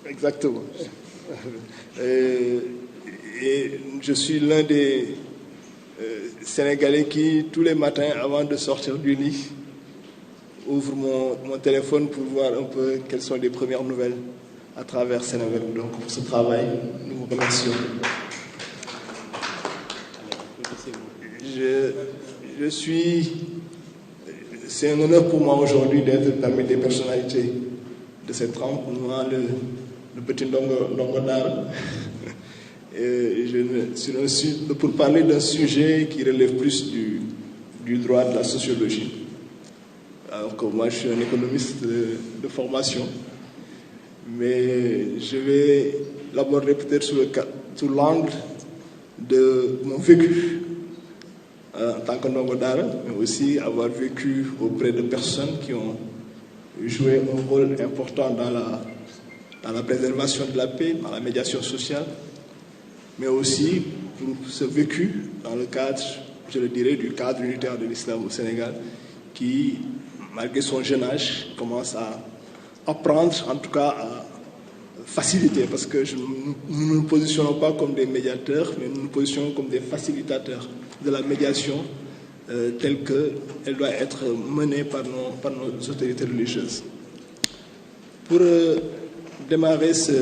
Exactement. Et je suis l'un des Sénégalais qui, tous les matins, avant de sortir du lit, ouvre mon téléphone pour voir un peu quelles sont les premières nouvelles à travers Sénégal. Donc, pour ce travail, nous vous remercions. C'est un honneur pour moi aujourd'hui d'être parmi les personnalités de cette trempe, moi, le petit Ndongo Dara. Pour parler d'un sujet qui relève plus du droit de la sociologie. Alors que moi, je suis un économiste de formation, mais je vais l'aborder peut-être sous l'angle de mon vécu en tant que Ndongo Dara, mais aussi avoir vécu auprès de personnes qui ont joué un rôle important dans la préservation de la paix, dans la médiation sociale, mais aussi pour ce vécu dans le cadre, je le dirais, du cadre unitaire de l'islam au Sénégal, qui, malgré son jeune âge, commence à apprendre, en tout cas à faciliter, parce que nous ne nous positionnons pas comme des médiateurs, mais nous nous positionnons comme des facilitateurs de la médiation telle qu'elle doit être menée par nos autorités religieuses. Pour démarrer cette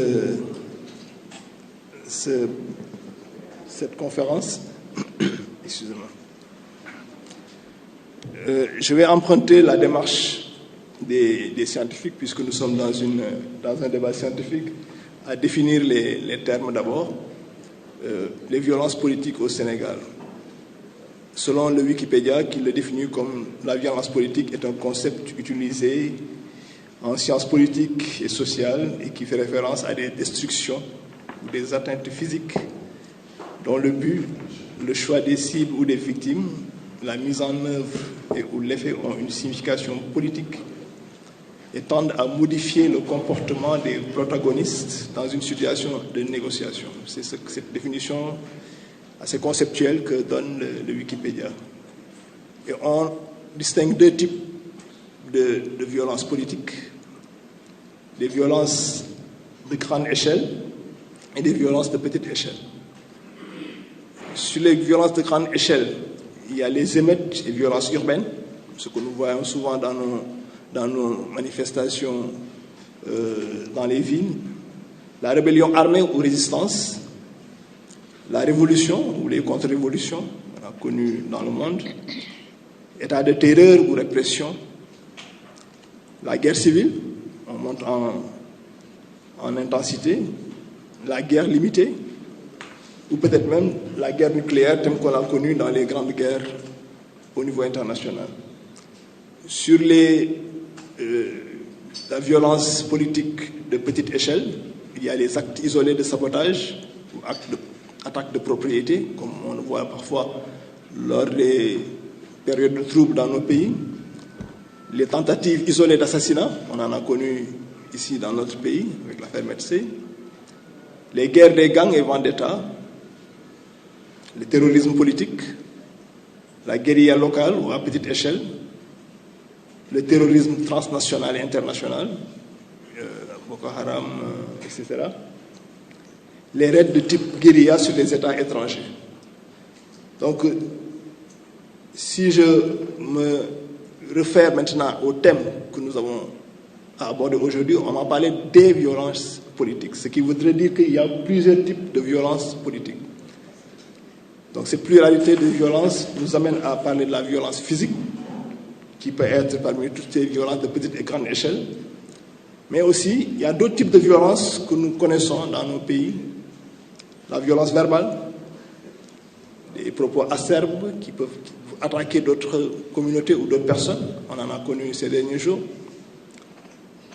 conférence, excusez-moi, je vais emprunter la démarche des scientifiques, puisque nous sommes dans un débat scientifique, à définir les termes d'abord. Les violences politiques au Sénégal. Selon le Wikipédia, qui le définit comme la violence politique est un concept utilisé en sciences politiques et sociales et qui fait référence à des destructions ou des atteintes physiques dont le but, le choix des cibles ou des victimes, la mise en œuvre et ou l'effet ont une signification politique et tendent à modifier le comportement des protagonistes dans une situation de négociation. C'est cette définition assez conceptuelle que donne le Wikipédia. Et on distingue deux types de violences politiques. Des violences de grande échelle et des violences de petite échelle. Sur les violences de grande échelle, il y a les émeutes et violences urbaines, ce que nous voyons souvent dans nos manifestations dans les villes, la rébellion armée ou résistance, la révolution ou les contre-révolutions, on a connu dans le monde, état de terreur ou répression, la guerre civile, on monte en intensité, la guerre limitée, ou peut-être même la guerre nucléaire telle qu'on l'a connue dans les grandes guerres au niveau international. Sur la violence politique de petite échelle, il y a les actes isolés de sabotage ou attaques de propriété, comme on le voit parfois lors des périodes de troubles dans nos pays. Les tentatives isolées d'assassinat, on en a connu ici dans notre pays, avec l'affaire Metz. Les guerres des gangs et vendettas, le terrorisme politique, la guérilla locale ou à petite échelle, le terrorisme transnational et international, Boko Haram, etc. Les raids de type guérilla sur les États étrangers. Donc, si je me réfère maintenant au thème que nous avons abordé aujourd'hui, on va parler des violences politiques, ce qui voudrait dire qu'il y a plusieurs types de violences politiques. Donc, cette pluralité de violences nous amène à parler de la violence physique, qui peut être parmi toutes ces violences de petite et grande échelle. Mais aussi, il y a d'autres types de violences que nous connaissons dans nos pays. La violence verbale, des propos acerbes qui peuvent attaquer d'autres communautés ou d'autres personnes. On en a connu ces derniers jours.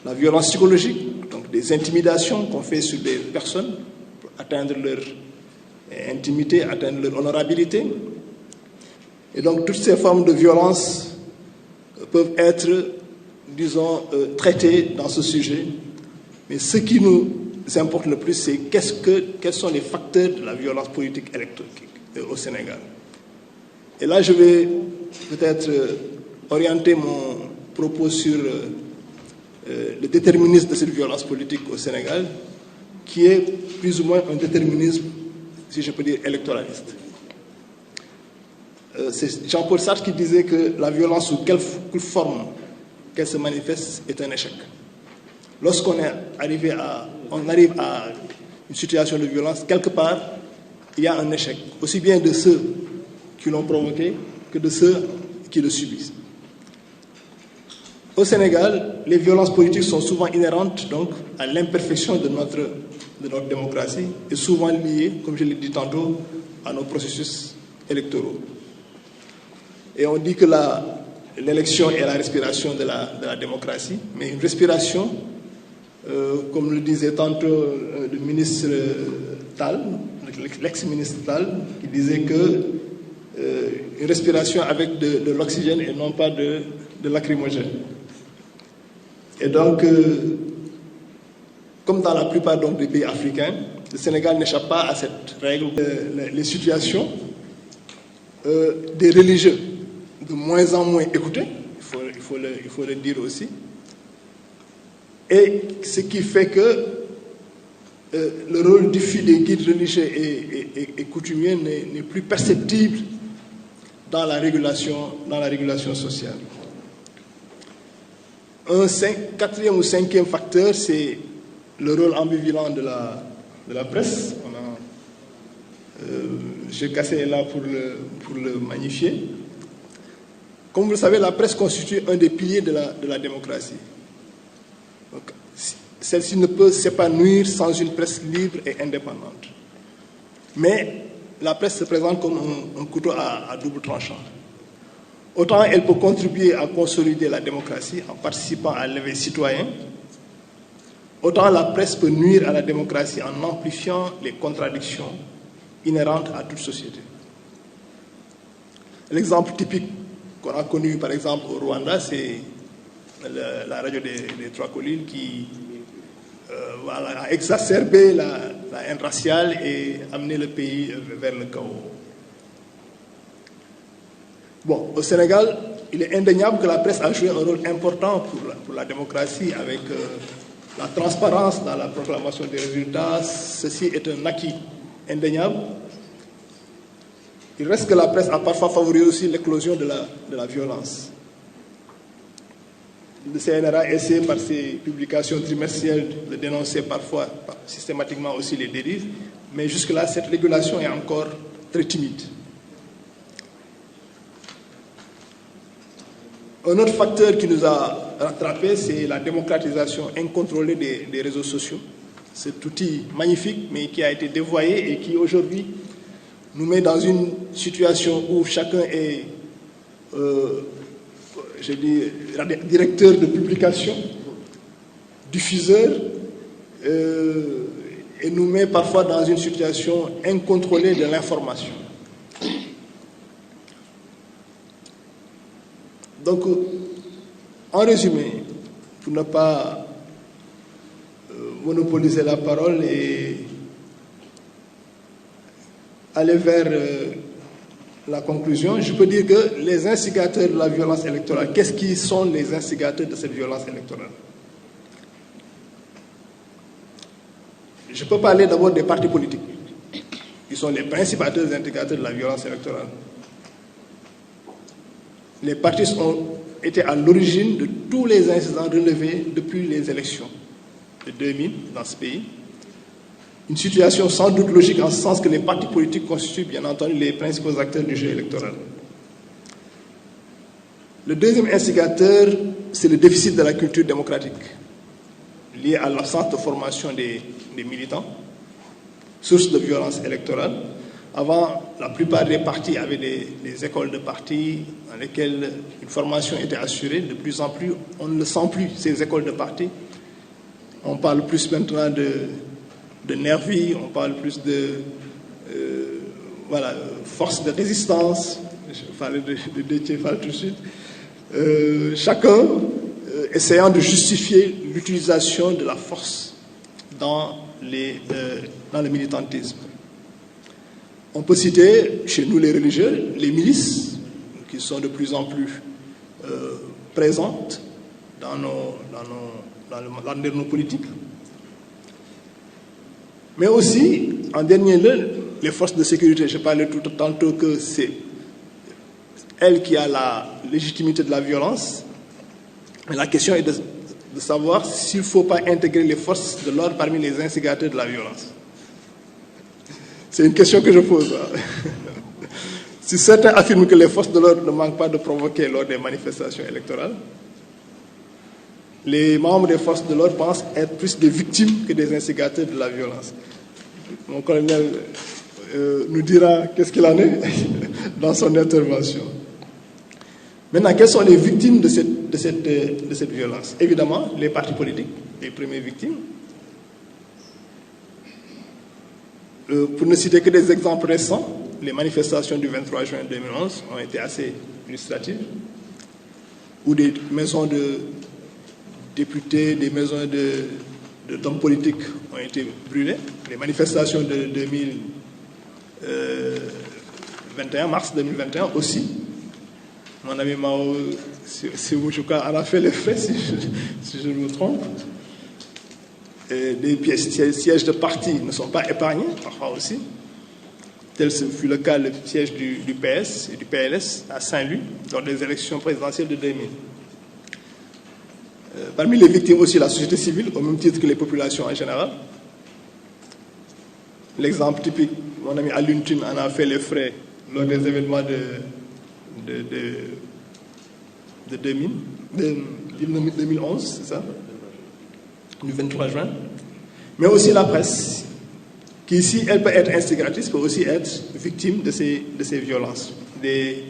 La violence psychologique, donc des intimidations qu'on fait sur des personnes pour atteindre leur intimité, atteindre leur honorabilité. Et donc, toutes ces formes de violence peuvent être, disons, traitées dans ce sujet. Mais ce qui nous importe le plus, c'est quels sont les facteurs de la violence politique électrique au Sénégal. Et là, je vais peut-être orienter mon propos sur le déterminisme de cette violence politique au Sénégal qui est plus ou moins un déterminisme, si je peux dire, électoraliste. C'est Jean-Paul Sartre qui disait que la violence, sous quelle forme qu'elle se manifeste, est un échec. Lorsqu'on arrive à une situation de violence, quelque part, il y a un échec, aussi bien de ceux qui l'ont provoqué que de ceux qui le subissent. Au Sénégal, les violences politiques sont souvent inhérentes donc, à l'imperfection de notre démocratie et souvent liées, comme je l'ai dit tantôt, à nos processus électoraux. Et on dit que l'élection est la respiration de la démocratie, mais une respiration, comme le disait tantôt le ministre Tal, l'ex-ministre Tal, qui disait que une respiration avec de l'oxygène et non pas de lacrymogène. Et donc, comme dans la plupart donc, des pays africains, le Sénégal n'échappe pas à cette règle. Les situations des religieux de moins en moins écoutés, il faut le dire aussi, et ce qui fait que le rôle diffus des guides religieux et coutumiers n'est plus perceptible dans la régulation sociale. Un quatrième ou cinquième facteur, c'est le rôle ambivalent de la presse. J'ai cassé là pour le magnifier. Comme vous le savez, la presse constitue un des piliers de la démocratie. Donc, celle-ci ne peut s'épanouir sans une presse libre et indépendante. Mais la presse se présente comme un couteau à double tranchant. Autant elle peut contribuer à consolider la démocratie en participant à l'éveil citoyen, autant la presse peut nuire à la démocratie en amplifiant les contradictions inhérentes à toute société. L'exemple typique qu'on a connu par exemple au Rwanda, c'est la radio des Trois Collines qui a exacerbé la haine raciale et amené le pays vers le chaos. Bon, au Sénégal, il est indéniable que la presse a joué un rôle important pour la démocratie avec la transparence dans la proclamation des résultats. Ceci est un acquis indéniable. Il reste que la presse a parfois favorisé aussi l'éclosion de la violence. Le CNRA essaie par ses publications trimestrielles de dénoncer parfois systématiquement aussi les dérives, mais jusque-là, cette régulation est encore très timide. Un autre facteur qui nous a rattrapés, c'est la démocratisation incontrôlée des réseaux sociaux. Cet outil magnifique, mais qui a été dévoyé et qui aujourd'hui nous met dans une situation où chacun est, directeur de publication, diffuseur, et nous met parfois dans une situation incontrôlée de l'information. Donc, en résumé, pour ne pas monopoliser la parole et aller vers la conclusion, je peux dire que les instigateurs de la violence électorale, qu'est-ce qui sont les instigateurs de cette violence électorale? Je peux parler d'abord des partis politiques, qui sont les principaux instigateurs de la violence électorale. Les partis ont été à l'origine de tous les incidents relevés depuis les élections de 2000 dans ce pays. Une situation sans doute logique en ce sens que les partis politiques constituent bien entendu les principaux acteurs du jeu électoral. Le deuxième instigateur, c'est le déficit de la culture démocratique, lié à l'absence de formation des militants, source de violence électorale. Avant, la plupart des partis avaient des écoles de partis dans lesquelles une formation était assurée. De plus en plus, on ne le sent plus, ces écoles de partis. On parle plus maintenant de nervis, on parle plus de force de résistance. Je parlais de Déthié-Fall tout de suite. Chacun essayant de justifier l'utilisation de la force dans le militantisme. On peut citer chez nous les religieux, les milices, qui sont de plus en plus présentes dans nos politiques. Mais aussi, en dernier lieu, les forces de sécurité. Je parlais tout tantôt que c'est elle qui a la légitimité de la violence. Mais la question est de savoir s'il ne faut pas intégrer les forces de l'ordre parmi les instigateurs de la violence. C'est une question que je pose. Si certains affirment que les forces de l'ordre ne manquent pas de provoquer lors des manifestations électorales, les membres des forces de l'ordre pensent être plus des victimes que des instigateurs de la violence. Mon colonel nous dira qu'est-ce qu'il en est dans son intervention. Maintenant, quelles sont les victimes de cette violence? Évidemment, les partis politiques, les premières victimes. Pour ne citer que des exemples récents, les manifestations du 23 juin 2011 ont été assez illustratives, où des maisons de députés, des maisons d'hommes politiques ont été brûlées. Les manifestations de 2021, mars 2021 aussi. Mon ami Mao Siwujuka en a fait les frais, si je ne me trompe. Et des sièges de partis ne sont pas épargnés, parfois aussi. Tel fut le cas le siège du PS et du PLS à Saint-Louis lors des élections présidentielles de 2000. Parmi les victimes aussi, la société civile, au même titre que les populations en général. L'exemple typique, mon ami Aluntine en a fait les frais lors des événements de 2011, c'est ça, du 23 juin. Mais aussi la presse, qui ici, elle peut être instigatrice, peut aussi être victime de ces violences. Des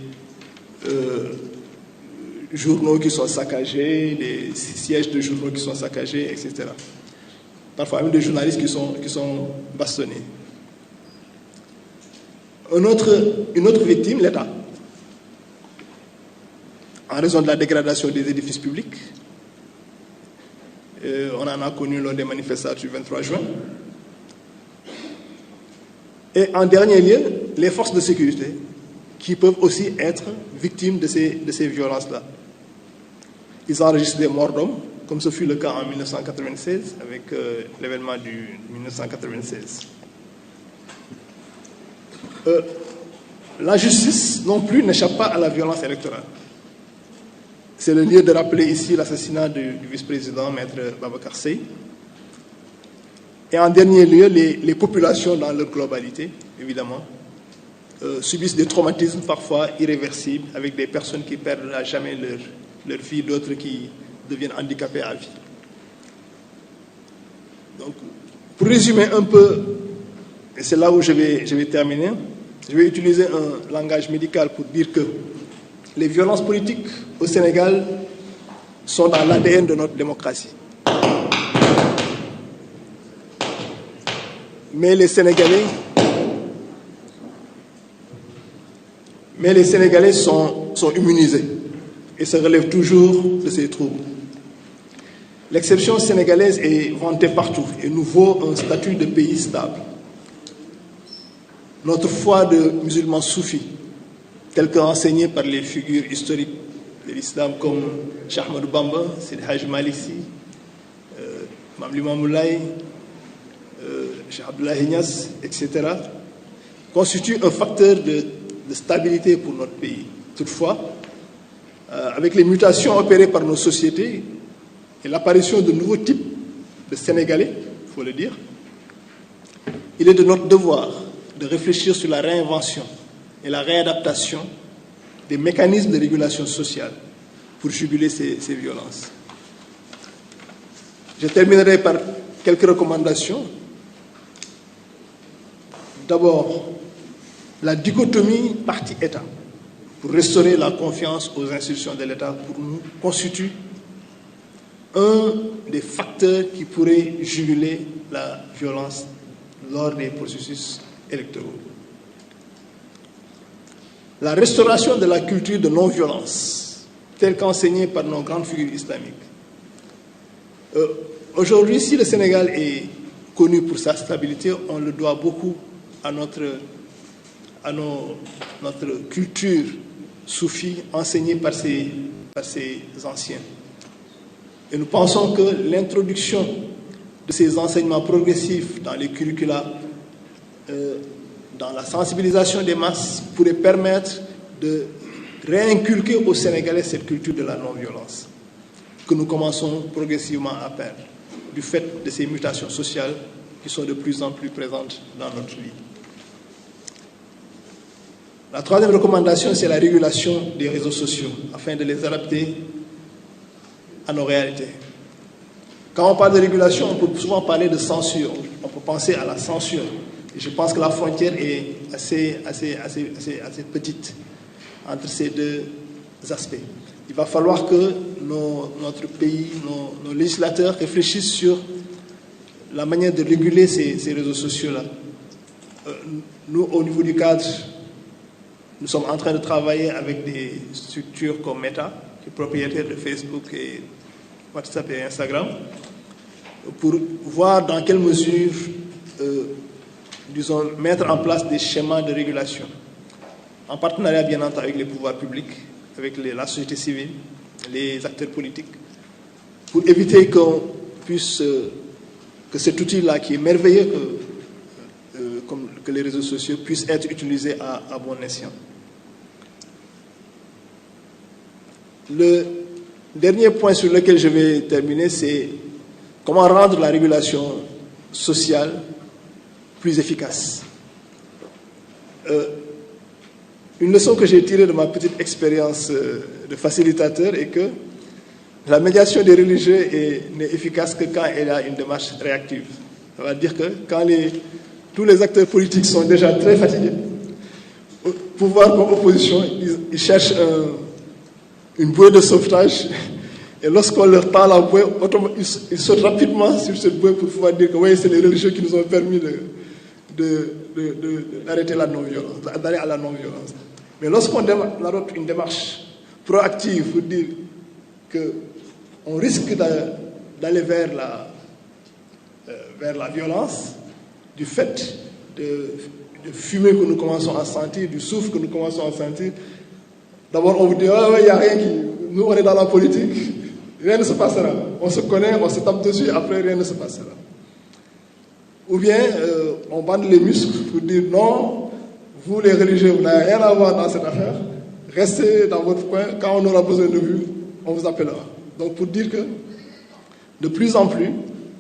journaux qui sont saccagés, des sièges de journaux qui sont saccagés, etc. Parfois même des journalistes qui sont bastonnés. Une autre victime, l'État. En raison de la dégradation des édifices publics, on en a connu lors des manifestations du 23 juin. Et en dernier lieu, les forces de sécurité, qui peuvent aussi être victimes de ces violences-là. Ils enregistrent des morts d'hommes, comme ce fut le cas en 1996, avec l'événement du 1996. La justice, non plus, n'échappe pas à la violence électorale. C'est le lieu de rappeler ici l'assassinat du vice-président, Maître Babacar Seye. Et en dernier lieu, les populations dans leur globalité, évidemment, subissent des traumatismes parfois irréversibles, avec des personnes qui perdent à jamais leur vie, d'autres qui deviennent handicapés à vie. Donc, pour résumer un peu, et c'est là où je vais terminer, je vais utiliser un langage médical pour dire que les violences politiques au Sénégal sont dans l'ADN de notre démocratie. Mais les Sénégalais sont immunisés et se relèvent toujours de ces troubles. L'exception sénégalaise est vantée partout et nous vaut un statut de pays stable. Notre foi de musulmans soufis, tel qu'enseigné par les figures historiques de l'islam comme Cheikh Ahmadou Bamba, Seydi Hadji Malick Sy, Mame Limamou Laye, Cheikh Abdoulaye Niass, etc., constitue un facteur de stabilité pour notre pays. Toutefois, avec les mutations opérées par nos sociétés et l'apparition de nouveaux types de Sénégalais, il faut le dire, il est de notre devoir de réfléchir sur la réinvention et la réadaptation des mécanismes de régulation sociale pour juguler ces violences. Je terminerai par quelques recommandations. D'abord, la dichotomie parti-État pour restaurer la confiance aux institutions de l'État pour nous constitue un des facteurs qui pourrait juguler la violence lors des processus électoraux. La restauration de la culture de non-violence, telle qu'enseignée par nos grandes figures islamiques. Aujourd'hui, si le Sénégal est connu pour sa stabilité, on le doit beaucoup à notre culture soufie enseignée par ces anciens. Et nous pensons que l'introduction de ces enseignements progressifs dans les curricula, dans la sensibilisation des masses, pourrait permettre de réinculquer aux Sénégalais cette culture de la non-violence que nous commençons progressivement à perdre du fait de ces mutations sociales qui sont de plus en plus présentes dans notre vie. La troisième recommandation, c'est la régulation des réseaux sociaux afin de les adapter à nos réalités. Quand on parle de régulation, on peut souvent parler de censure, on peut penser à la censure. Et je pense que la frontière est assez petite entre ces deux aspects. Il va falloir que notre pays, nos législateurs réfléchissent sur la manière de réguler ces réseaux sociaux-là. Nous, au niveau du cadre, nous sommes en train de travailler avec des structures comme Meta, qui est propriétaire de Facebook et WhatsApp et Instagram, pour voir dans quelle mesure, disons, mettre en place des schémas de régulation, en partenariat bien entendu avec les pouvoirs publics, avec la société civile, les acteurs politiques, pour éviter que cet outil-là, qui est merveilleux, que les réseaux sociaux, puissent être utilisés à bon escient. Le dernier point sur lequel je vais terminer, c'est comment rendre la régulation sociale plus efficace. Une leçon que j'ai tirée de ma petite expérience de facilitateur est que la médiation des religieux n'est efficace que quand elle a une démarche réactive. Ça veut dire que quand tous les acteurs politiques sont déjà très fatigués, pouvoir comme opposition, ils cherchent une bouée de sauvetage, et lorsqu'on leur tend la bouée, ils sautent rapidement sur cette bouée pour pouvoir dire que oui, c'est les religieux qui nous ont permis d'arrêter la non-violence, d'aller à la non-violence. Mais lorsqu'on adopte une démarche proactive pour dire qu'on risque d'aller vers la violence, du fait de fumée que nous commençons à sentir, du souffle que nous commençons à sentir, d'abord on vous dit, oh, il n'y a rien qui... Nous, on est dans la politique, rien ne se passera. On se connaît, on se tape dessus, après rien ne se passera. Ou bien, on bande les muscles pour dire, non, vous les religieux, vous n'avez rien à voir dans cette affaire, restez dans votre coin, quand on aura besoin de vous, on vous appellera. Donc pour dire que, de plus en plus,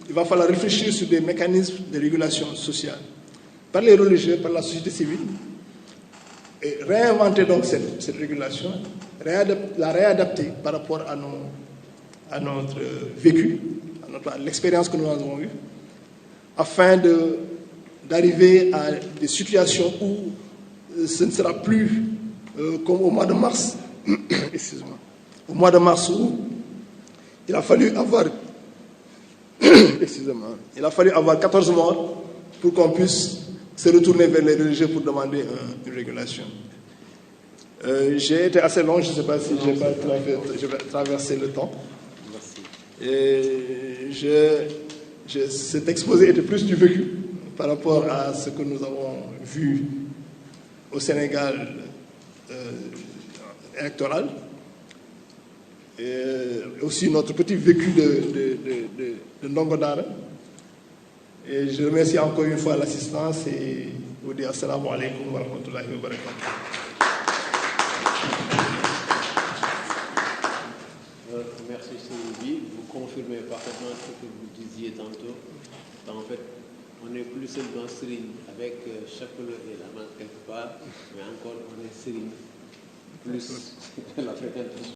il va falloir réfléchir sur des mécanismes de régulation sociale, par les religieux, par la société civile, et réinventer donc cette régulation, la réadapter par rapport à notre vécu, à l'expérience que nous avons eue, afin d'arriver à des situations où ce ne sera plus comme au mois de mars, excusez-moi, au mois de mars où il a fallu avoir, excusez-moi, il a fallu avoir 14 morts pour qu'on puisse se retourner vers les religieux pour demander une régulation. J'ai été assez long, je ne sais pas si j'ai traversé le temps. Merci. Et cet exposé était plus du vécu par rapport à ce que nous avons vu au Sénégal électoral. Et aussi notre petit vécu de Ndongo Dara. Et je remercie encore une fois l'assistance et vous dire assalamu alaikum wa rahmatullahi wa barakatuh. Merci Sylvie, vous confirmez parfaitement ce que vous disiez tantôt. En fait, on n'est plus seulement Serigne avec chapelet et la main quelque part, mais encore on est Serigne plus la fréquentation.